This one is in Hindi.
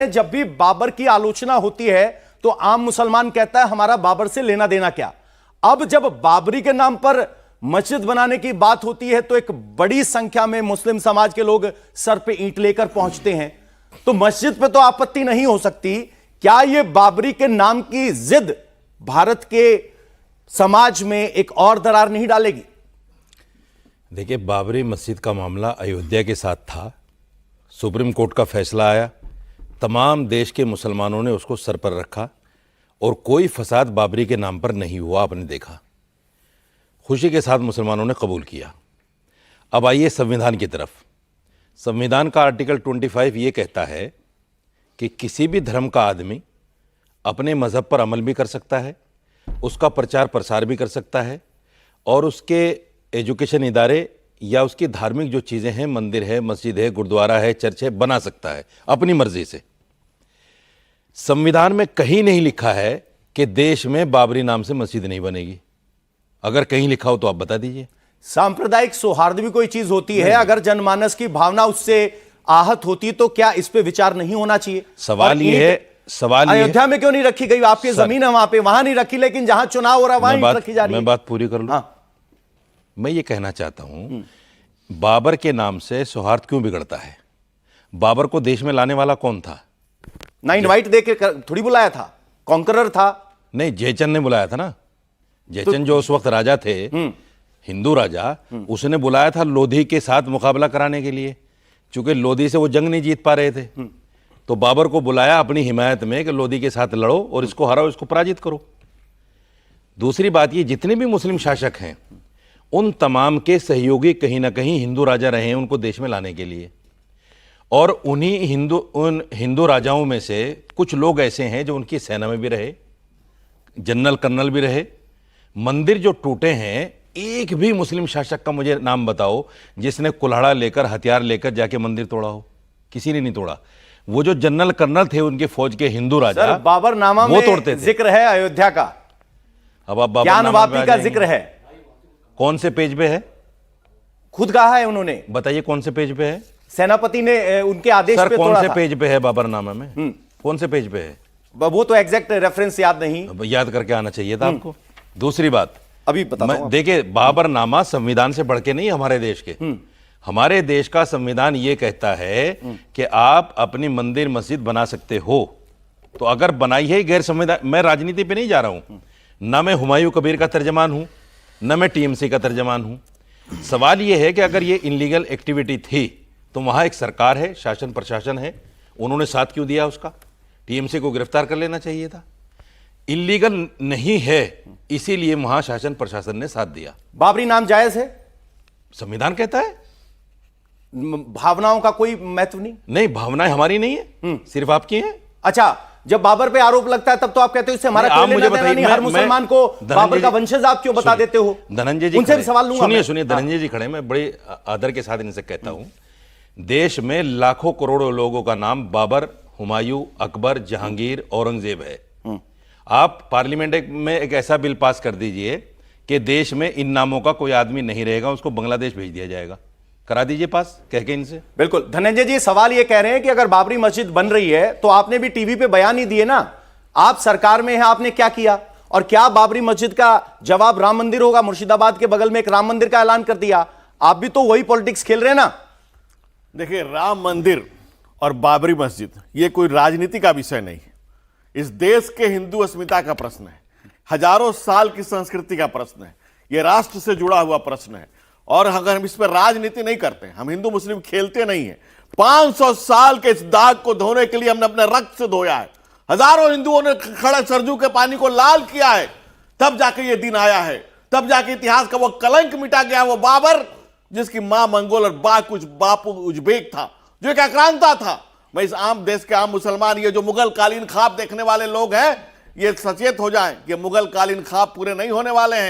जब भी बाबर की आलोचना होती है तो आम मुसलमान कहता है हमारा बाबर से लेना देना क्या। अब जब बाबरी के नाम पर मस्जिद बनाने की बात होती है तो एक बड़ी संख्या में मुस्लिम समाज के लोग सर पे ईंट लेकर पहुंचते हैं। तो मस्जिद पे तो आपत्ति नहीं हो सकती, क्या यह बाबरी के नाम की जिद भारत के समाज में एक और दरार नहीं डालेगी? देखिए, बाबरी मस्जिद का मामला अयोध्या के साथ था, सुप्रीम कोर्ट का फैसला आया, तमाम देश के मुसलमानों ने उसको सर पर रखा और कोई फसाद बाबरी के नाम पर नहीं हुआ। आपने देखा, खुशी के साथ मुसलमानों ने कबूल किया। अब आइए संविधान की तरफ। संविधान का आर्टिकल 25 ये कहता है कि किसी भी धर्म का आदमी अपने मज़हब पर अमल भी कर सकता है, उसका प्रचार प्रसार भी कर सकता है और उसके एजुकेशन इदारे या उसकी धार्मिक जो चीज़ें हैं, मंदिर है, मस्जिद है, गुरुद्वारा है, चर्च है, बना सकता है अपनी मर्जी से। संविधान में कहीं नहीं लिखा है कि देश में बाबरी नाम से मस्जिद नहीं बनेगी। अगर कहीं लिखा हो तो आप बता दीजिए। सांप्रदायिक सौहार्द भी कोई चीज होती है, अगर जनमानस की भावना उससे आहत होती तो क्या इस पे विचार नहीं होना चाहिए? सवाल ये है, अयोध्या में क्यों नहीं रखी गई? आपकी जमीन है वहां नहीं रखी, लेकिन जहां चुनाव हो रहा है वहां रखी जा रही है। मैं बात पूरी कर लूं। हाँ। मैं ये कहना चाहता हूं, बाबर के नाम से सौहार्द क्यों बिगड़ता है? बाबर को देश में लाने वाला कौन था? ना इनवाइट देके थोड़ी बुलाया था, कॉन्करर था। नहीं, जयचंद ने बुलाया था ना। जयचंद जो उस वक्त राजा थे, हिंदू राजा, उसने बुलाया था लोधी के साथ मुकाबला कराने के लिए, क्योंकि लोधी से वो जंग नहीं जीत पा रहे थे। तो बाबर को बुलाया अपनी हिमायत में कि लोधी के साथ लड़ो और इसको हराओ, इसको पराजित करो। दूसरी बात, ये जितने भी मुस्लिम शासक हैं उन तमाम के सहयोगी कहीं ना कहीं हिंदू राजा रहे हैं उनको देश में लाने के लिए। और उन हिंदू राजाओं में से कुछ लोग ऐसे हैं जो उनकी सेना में भी रहे, जनरल कर्नल भी रहे। मंदिर जो टूटे हैं, एक भी मुस्लिम शासक का मुझे नाम बताओ जिसने कुल्हाड़ा लेकर, हथियार लेकर जाके मंदिर तोड़ा हो? किसी ने नहीं तोड़ा। वो जो जनरल कर्नल थे उनके फौज के हिंदू राजा, बाबरनामा वो तोड़ते थे। जिक्र है अयोध्या का, अब आप ज्ञानवापी का जिक्र है। कौन से पेज पे है? खुद कहा है उन्होंने। बताइए कौन से पेज पे है? सेनापति ने उनके आदेश पे तोड़ा कौन से पेज पे है बाबरनामा में? कौन से पेज पे है? वो तो एग्जैक्ट रेफरेंस याद नहीं, याद करके आना चाहिए था आपको। दूसरी बात, अभी बताऊं। देखिए, बाबरनामा संविधान से बढ़ के नहीं हमारे देश के। हमारे देश का संविधान ये कहता है कि आप अपनी मंदिर मस्जिद बना सकते हो, तो अगर बनाई है गैर संविधान। मैं राजनीति पे नहीं जा रहा हूं, ना मैं हुमायूं कबीर का तर्जमान हूं, न मैं टीएमसी का तर्जमान हूं। सवाल यह है कि अगर ये इनलीगल एक्टिविटी थी तो वहां एक सरकार है, शासन प्रशासन है, उन्होंने साथ क्यों दिया उसका? टीएमसी को गिरफ्तार कर लेना चाहिए था। इनलीगल नहीं है, इसीलिए वहां शासन प्रशासन ने साथ दिया। बाबरी नाम जायज है, संविधान कहता है। भावनाओं का कोई महत्व नहीं? नहीं, भावनाएं हमारी नहीं है, सिर्फ आपकी हैं। अच्छा, जब बाबर पे आरोप लगता है तब तो आप कहते हो इससे हमारा कोई लेना देना नहीं, हर मुसलमान को बाबर का वंशज आप क्यों बता देते हो? धनंजय जी, उनसे भी सवाल लूंगा। सुनिए, धनंजय जी खड़े, मैं बड़े आदर के साथ इनसे कहता हूं, देश में लाखों करोड़ों लोगों का नाम बाबर, हुमायूं, अकबर, जहांगीर, औरंगजेब है। आप पार्लियामेंट में एक ऐसा बिल पास कर दीजिए कि देश में इन नामों का कोई आदमी नहीं रहेगा, उसको बांग्लादेश भेज दिया जाएगा। करा दीजिए पास, कह के इनसे। बिल्कुल। धनंजय जी, सवाल ये कह रहे हैं कि अगर बाबरी मस्जिद बन रही है तो आपने भी टीवी पे बयान ही दिए ना, आप सरकार में हैं, आपने क्या किया? और क्या बाबरी मस्जिद का जवाब राम मंदिर होगा? मुर्शिदाबाद के बगल में एक राम मंदिर का ऐलान कर दिया। आप भी तो वही पॉलिटिक्स खेल रहे हैं ना। देखिए, राम मंदिर और बाबरी मस्जिद ये कोई राजनीति का विषय नहीं है। इस देश के हिंदू अस्मिता का प्रश्न है, हजारों साल की संस्कृति का प्रश्न है, यह राष्ट्र से जुड़ा हुआ प्रश्न है। और अगर हम इस पर राजनीति नहीं करते, हम हिंदू मुस्लिम खेलते नहीं है। 500 साल के इस दाग को धोने के लिए हमने अपने रक्त से धोया है। हजारों हिंदुओं ने खड़े सरजू के पानी को लाल किया है, तब जाके ये दिन आया है, तब जाके इतिहास का वो कलंक मिटा गया। वो बाबर जिसकी मां मंगोल और बापू उज्बेक था, जो एक आक्रांता था। मैं इस आम देश के आम मुसलमान, ये जो मुगल कालीन ख्वाब देखने वाले लोग हैं, ये सचेत हो जाएं कि मुगल कालीन ख्वाब पूरे नहीं होने वाले हैं।